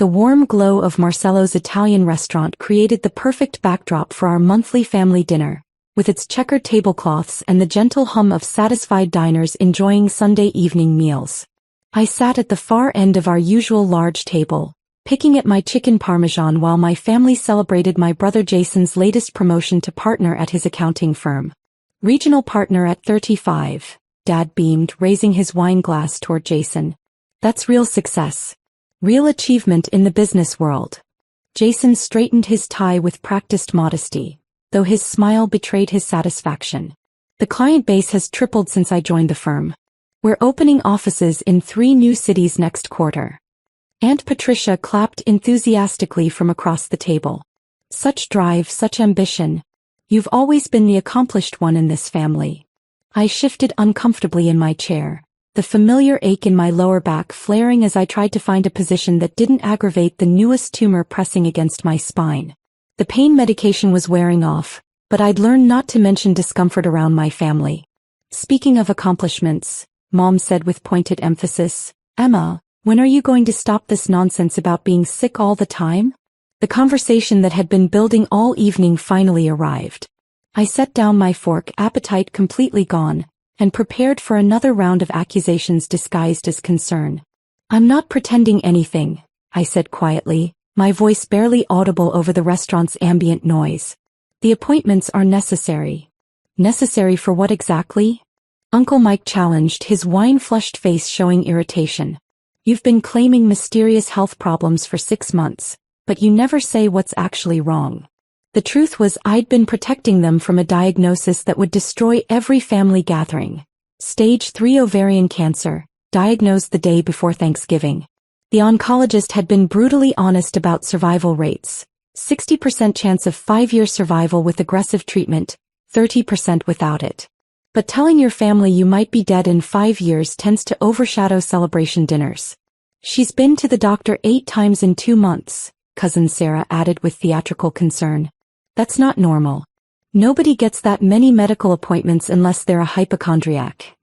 The warm glow of Marcello's Italian restaurant created the perfect backdrop for our monthly family dinner, with its checkered tablecloths and the gentle hum of satisfied diners enjoying Sunday evening meals. I sat at the far end of our usual large table, picking at my chicken parmesan while my family celebrated my brother Jason's latest promotion to partner at his accounting firm. Regional partner at 35, Dad beamed, raising his wine glass toward Jason. That's real success. Real achievement in the business world. Jason straightened his tie with practiced modesty, though his smile betrayed his satisfaction. The client base has tripled since I joined the firm. We're opening offices in 3 new cities next quarter. Aunt Patricia clapped enthusiastically from across the table. Such drive, such ambition. You've always been the accomplished one in this family. I shifted uncomfortably in my chair, the familiar ache in my lower back flaring as I tried to find a position that didn't aggravate the newest tumor pressing against my spine. The pain medication was wearing off, but I'd learned not to mention discomfort around my family. Speaking of accomplishments, Mom said with pointed emphasis, Emma, when are you going to stop this nonsense about being sick all the time? The conversation that had been building all evening finally arrived. I set down my fork, appetite completely gone, and prepared for another round of accusations disguised as concern. I'm not pretending anything, I said quietly, my voice barely audible over the restaurant's ambient noise. The appointments are necessary. Necessary for what exactly? Uncle Mike challenged, his wine-flushed face showing irritation. You've been claiming mysterious health problems for 6 months, but you never say what's actually wrong. The truth was I'd been protecting them from a diagnosis that would destroy every family gathering. Stage 3 ovarian cancer, diagnosed the day before Thanksgiving. The oncologist had been brutally honest about survival rates. 60% chance of 5-year survival with aggressive treatment, 30% without it. But telling your family you might be dead in 5 years tends to overshadow celebration dinners. She's been to the doctor 8 times in 2 months, Cousin Sarah added with theatrical concern. That's not normal. Nobody gets that many medical appointments unless they're a hypochondriac.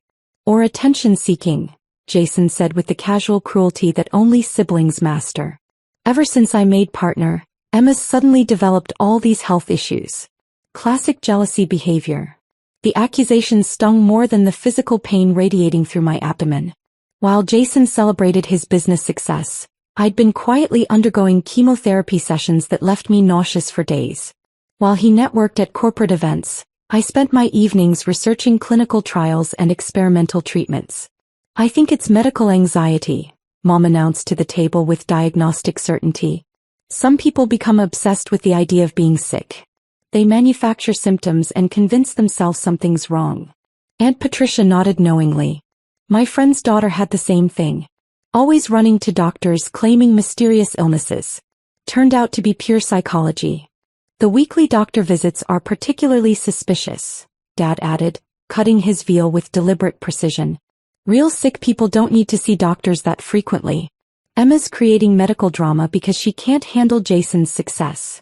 Or attention-seeking, Jason said with the casual cruelty that only siblings master. Ever since I made partner, Emma's suddenly developed all these health issues. Classic jealousy behavior. The accusations stung more than the physical pain radiating through my abdomen. While Jason celebrated his business success, I'd been quietly undergoing chemotherapy sessions that left me nauseous for days. While he networked at corporate events, I spent my evenings researching clinical trials and experimental treatments. I think it's medical anxiety, Mom announced to the table with diagnostic certainty. Some people become obsessed with the idea of being sick. They manufacture symptoms and convince themselves something's wrong. Aunt Patricia nodded knowingly. My friend's daughter had the same thing. Always running to doctors claiming mysterious illnesses. Turned out to be pure psychology. The weekly doctor visits are particularly suspicious, Dad added, cutting his veal with deliberate precision. Real sick people don't need to see doctors that frequently. Emma's creating medical drama because she can't handle Jason's success.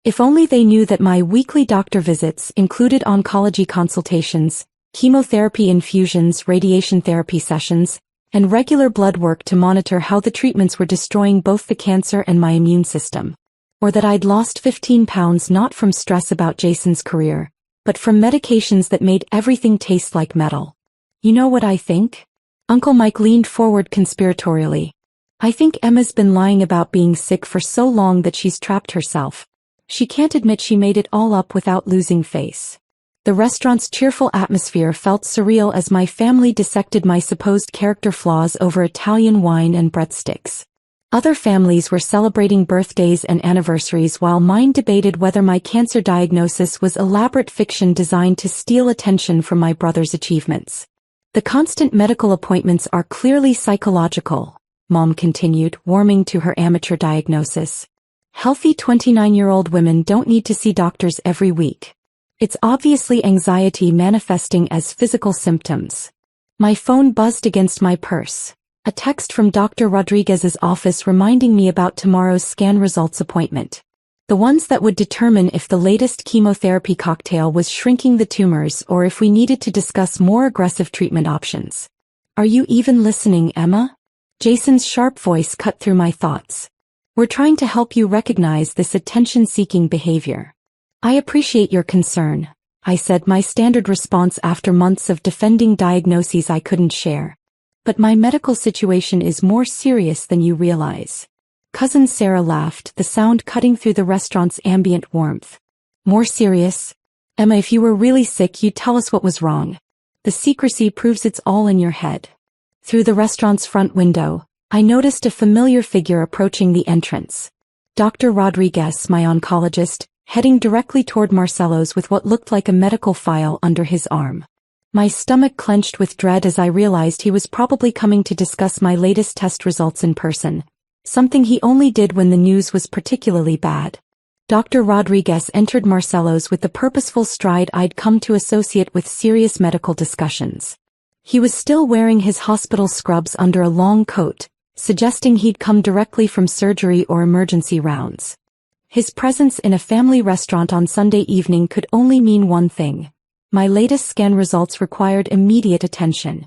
If only they knew that my weekly doctor visits included oncology consultations, chemotherapy infusions, radiation therapy sessions, and regular blood work to monitor how the treatments were destroying both the cancer and my immune system. Or that I'd lost 15 pounds not from stress about Jason's career, but from medications that made everything taste like metal. You know what I think? Uncle Mike leaned forward conspiratorially. I think Emma's been lying about being sick for so long that she's trapped herself. She can't admit she made it all up without losing face. The restaurant's cheerful atmosphere felt surreal as my family dissected my supposed character flaws over Italian wine and breadsticks. Other families were celebrating birthdays and anniversaries while mine debated whether my cancer diagnosis was elaborate fiction designed to steal attention from my brother's achievements. The constant medical appointments are clearly psychological, Mom continued, warming to her amateur diagnosis. Healthy 29-year-old women don't need to see doctors every week. It's obviously anxiety manifesting as physical symptoms. My phone buzzed against my purse. A text from Dr. Rodriguez's office reminding me about tomorrow's scan results appointment. The ones that would determine if the latest chemotherapy cocktail was shrinking the tumors or if we needed to discuss more aggressive treatment options. Are you even listening, Emma? Jason's sharp voice cut through my thoughts. We're trying to help you recognize this attention-seeking behavior. I appreciate your concern, I said, my standard response after months of defending diagnoses I couldn't share. But my medical situation is more serious than you realize. Cousin Sarah laughed, the sound cutting through the restaurant's ambient warmth. More serious? Emma, if you were really sick, you'd tell us what was wrong. The secrecy proves it's all in your head. Through the restaurant's front window, I noticed a familiar figure approaching the entrance. Dr. Rodriguez, my oncologist, heading directly toward Marcelo's with what looked like a medical file under his arm. My stomach clenched with dread as I realized he was probably coming to discuss my latest test results in person, something he only did when the news was particularly bad. Dr. Rodriguez entered Marcelo's with the purposeful stride I'd come to associate with serious medical discussions. He was still wearing his hospital scrubs under a long coat, suggesting he'd come directly from surgery or emergency rounds. His presence in a family restaurant on Sunday evening could only mean one thing. My latest scan results required immediate attention.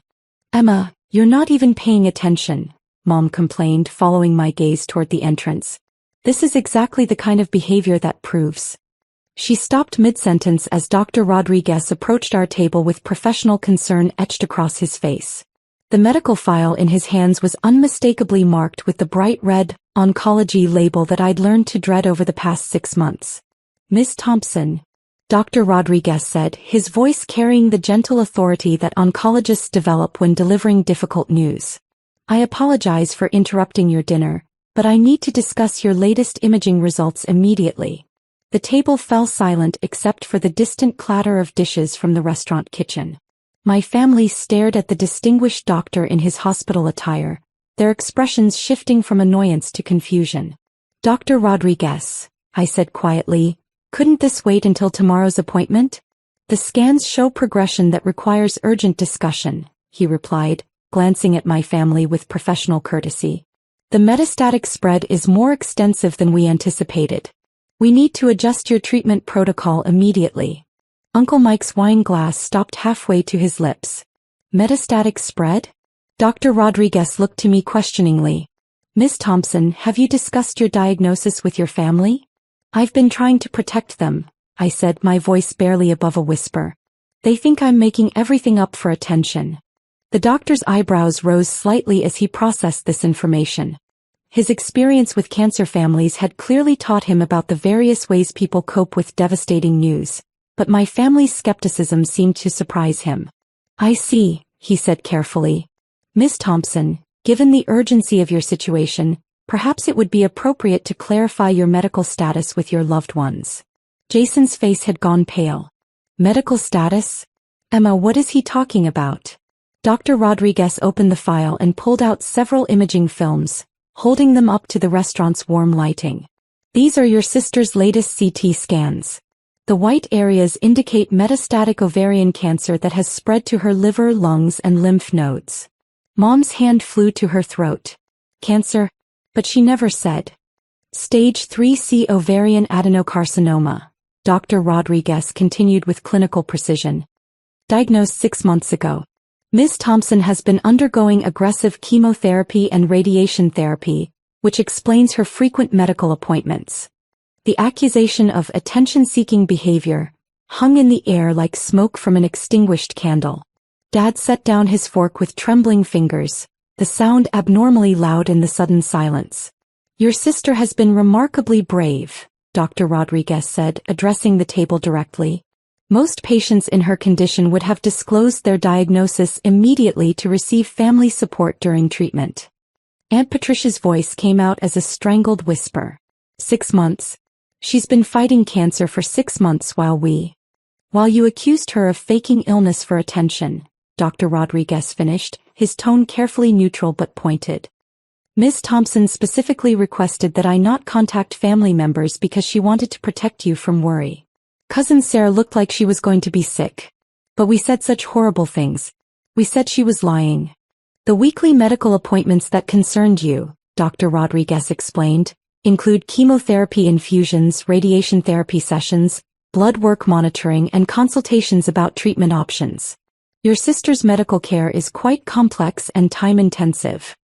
Emma, you're not even paying attention, Mom complained, following my gaze toward the entrance. This is exactly the kind of behavior that proves. She stopped mid-sentence as Dr. Rodriguez approached our table with professional concern etched across his face. The medical file in his hands was unmistakably marked with the bright red, oncology label that I'd learned to dread over the past 6 months. Miss Thompson, Dr. Rodriguez said, his voice carrying the gentle authority that oncologists develop when delivering difficult news. I apologize for interrupting your dinner, but I need to discuss your latest imaging results immediately. The table fell silent except for the distant clatter of dishes from the restaurant kitchen. My family stared at the distinguished doctor in his hospital attire, their expressions shifting from annoyance to confusion. Dr. Rodriguez, I said quietly, couldn't this wait until tomorrow's appointment? The scans show progression that requires urgent discussion, he replied, glancing at my family with professional courtesy. The metastatic spread is more extensive than we anticipated. We need to adjust your treatment protocol immediately. Uncle Mike's wine glass stopped halfway to his lips. Metastatic spread? Dr. Rodriguez looked to me questioningly. Miss Thompson, have you discussed your diagnosis with your family? I've been trying to protect them, I said, my voice barely above a whisper. They think I'm making everything up for attention. The doctor's eyebrows rose slightly as he processed this information. His experience with cancer families had clearly taught him about the various ways people cope with devastating news, but my family's skepticism seemed to surprise him. I see, he said carefully. Miss Thompson, given the urgency of your situation, perhaps it would be appropriate to clarify your medical status with your loved ones. Jason's face had gone pale. Medical status? Emma, what is he talking about? Dr. Rodriguez opened the file and pulled out several imaging films, holding them up to the restaurant's warm lighting. These are your sister's latest CT scans. The white areas indicate metastatic ovarian cancer that has spread to her liver, lungs, and lymph nodes. Mom's hand flew to her throat. Cancer? But she never said. Stage 3C ovarian adenocarcinoma, Dr. Rodriguez continued with clinical precision. Diagnosed 6 months ago. Ms. Thompson has been undergoing aggressive chemotherapy and radiation therapy, which explains her frequent medical appointments. The accusation of attention-seeking behavior hung in the air like smoke from an extinguished candle. Dad set down his fork with trembling fingers, the sound abnormally loud in the sudden silence. Your sister has been remarkably brave, Dr. Rodriguez said, addressing the table directly. Most patients in her condition would have disclosed their diagnosis immediately to receive family support during treatment. Aunt Patricia's voice came out as a strangled whisper. 6 months. She's been fighting cancer for 6 months while you accused her of faking illness for attention, Dr. Rodriguez finished, his tone carefully neutral but pointed. Ms. Thompson specifically requested that I not contact family members because she wanted to protect you from worry. Cousin Sarah looked like she was going to be sick. But we said such horrible things. We said she was lying. The weekly medical appointments that concerned you, Dr. Rodriguez explained, include chemotherapy infusions, radiation therapy sessions, blood work monitoring, and consultations about treatment options. Your sister's medical care is quite complex and time-intensive.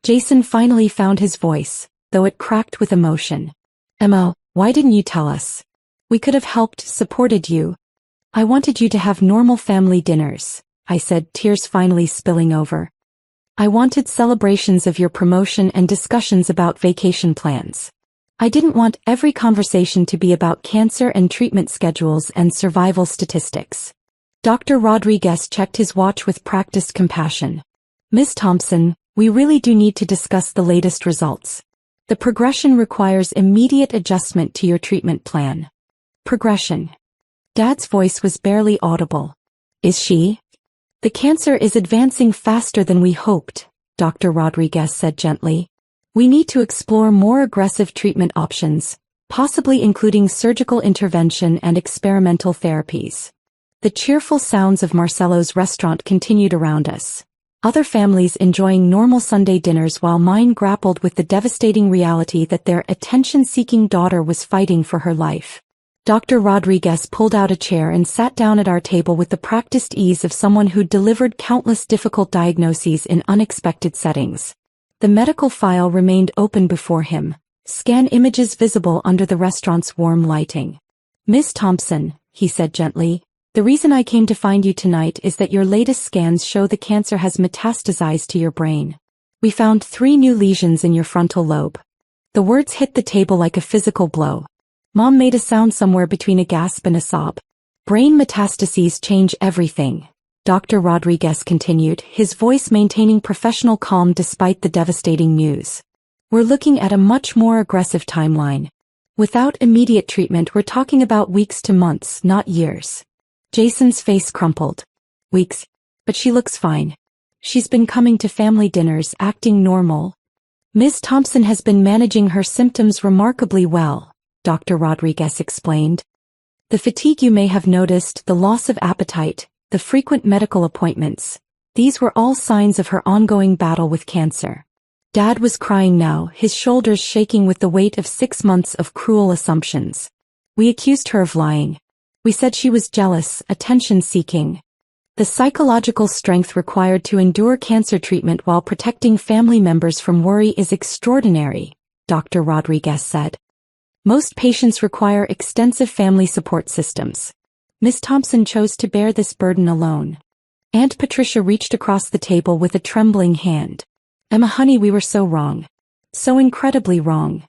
Jason finally found his voice, though it cracked with emotion. "Emma, why didn't you tell us? We could have helped, supported you. I wanted you to have normal family dinners," I said, tears finally spilling over. "I wanted celebrations of your promotion and discussions about vacation plans. I didn't want every conversation to be about cancer and treatment schedules and survival statistics." Dr. Rodriguez checked his watch with practiced compassion. "Miss Thompson, we really do need to discuss the latest results. The progression requires immediate adjustment to your treatment plan." "Progression?" Dad's voice was barely audible. "Is she?" "The cancer is advancing faster than we hoped," Dr. Rodriguez said gently. "We need to explore more aggressive treatment options, possibly including surgical intervention and experimental therapies." The cheerful sounds of Marcelo's restaurant continued around us. Other families enjoying normal Sunday dinners while mine grappled with the devastating reality that their attention-seeking daughter was fighting for her life. Dr. Rodriguez pulled out a chair and sat down at our table with the practiced ease of someone who'd delivered countless difficult diagnoses in unexpected settings. The medical file remained open before him, scan images visible under the restaurant's warm lighting. "Miss Thompson," he said gently, "the reason I came to find you tonight is that your latest scans show the cancer has metastasized to your brain. We found 3 new lesions in your frontal lobe." The words hit the table like a physical blow. Mom made a sound somewhere between a gasp and a sob. "Brain metastases change everything," Dr. Rodriguez continued, his voice maintaining professional calm despite the devastating news. "We're looking at a much more aggressive timeline. Without immediate treatment, we're talking about weeks to months, not years." Jason's face crumpled. "Weeks? But she looks fine. She's been coming to family dinners, acting normal." "Miss Thompson has been managing her symptoms remarkably well," Dr. Rodriguez explained. "The fatigue you may have noticed, the loss of appetite, the frequent medical appointments, these were all signs of her ongoing battle with cancer." Dad was crying now, his shoulders shaking with the weight of 6 months of cruel assumptions. "We accused her of lying. We said she was jealous, attention-seeking. The psychological strength required to endure cancer treatment while protecting family members from worry is extraordinary," Dr. Rodriguez said. "Most patients require extensive family support systems. Miss Thompson chose to bear this burden alone." Aunt Patricia reached across the table with a trembling hand. "Emma honey, we were so wrong. So incredibly wrong.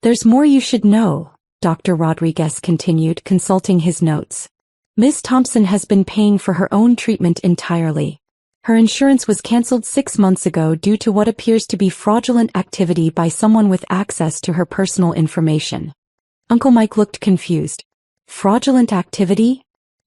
There's more you should know," Dr. Rodriguez continued, consulting his notes. "Miss Thompson has been paying for her own treatment entirely. Her insurance was cancelled 6 months ago due to what appears to be fraudulent activity by someone with access to her personal information." Uncle Mike looked confused. "Fraudulent activity?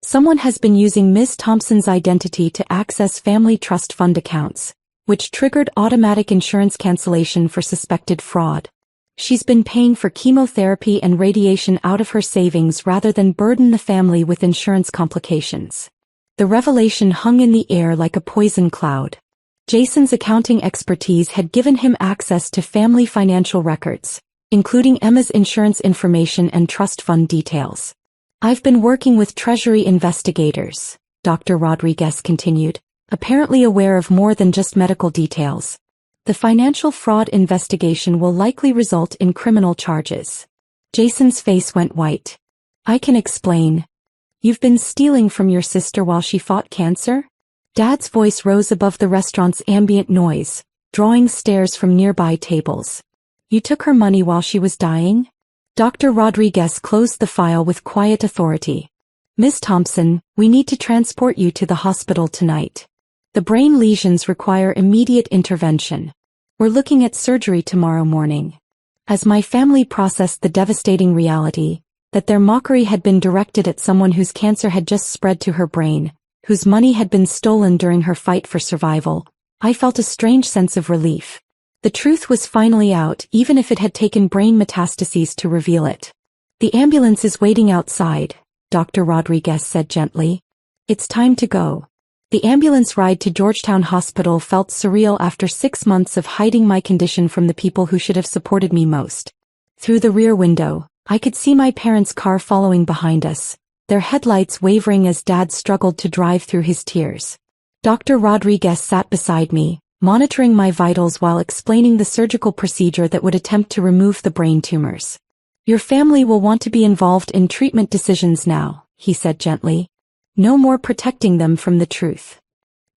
Someone has been using Miss Thompson's identity to access family trust fund accounts, which triggered automatic insurance cancellation for suspected fraud. She's been paying for chemotherapy and radiation out of her savings rather than burden the family with insurance complications." The revelation hung in the air like a poison cloud. Jason's accounting expertise had given him access to family financial records, including Emma's insurance information and trust fund details. "I've been working with Treasury investigators," Dr. Rodriguez continued, apparently aware of more than just medical details. "The financial fraud investigation will likely result in criminal charges." Jason's face went white. "I can explain. You've been stealing from your sister while she fought cancer?" Dad's voice rose above the restaurant's ambient noise, drawing stares from nearby tables. "You took her money while she was dying?" Dr. Rodriguez closed the file with quiet authority. "Miss Thompson, we need to transport you to the hospital tonight. The brain lesions require immediate intervention. We're looking at surgery tomorrow morning." As my family processed the devastating reality that their mockery had been directed at someone whose cancer had just spread to her brain, whose money had been stolen during her fight for survival, I felt a strange sense of relief. The truth was finally out, even if it had taken brain metastases to reveal it. "The ambulance is waiting outside," Dr. Rodriguez said gently. "It's time to go." The ambulance ride to Georgetown Hospital felt surreal after 6 months of hiding my condition from the people who should have supported me most. Through the rear window, I could see my parents' car following behind us, their headlights wavering as Dad struggled to drive through his tears. Dr. Rodriguez sat beside me, monitoring my vitals while explaining the surgical procedure that would attempt to remove the brain tumors. Your family will want to be involved in treatment decisions now, he said gently. No more protecting them from the truth.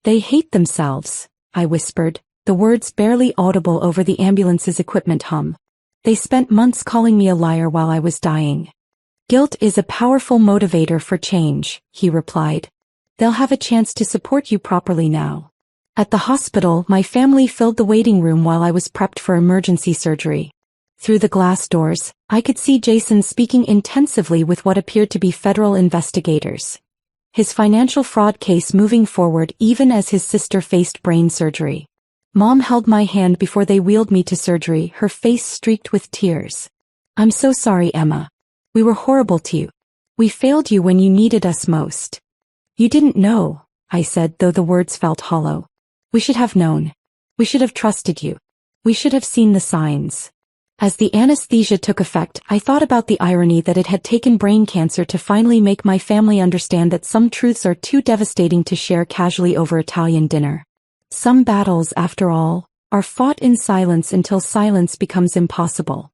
They hate themselves, I whispered, the words barely audible over the ambulance's equipment hum. They spent months calling me a liar while I was dying. Guilt is a powerful motivator for change, he replied. They'll have a chance to support you properly now. At the hospital, my family filled the waiting room while I was prepped for emergency surgery. Through the glass doors, I could see Jason speaking intensively with what appeared to be federal investigators. His financial fraud case moving forward even as his sister faced brain surgery. Mom held my hand before they wheeled me to surgery, her face streaked with tears. I'm so sorry, Emma. We were horrible to you. We failed you when you needed us most. You didn't know, I said, though the words felt hollow. We should have known. We should have trusted you. We should have seen the signs. As the anesthesia took effect, I thought about the irony that it had taken brain cancer to finally make my family understand that some truths are too devastating to share casually over Italian dinner. Some battles, after all, are fought in silence until silence becomes impossible.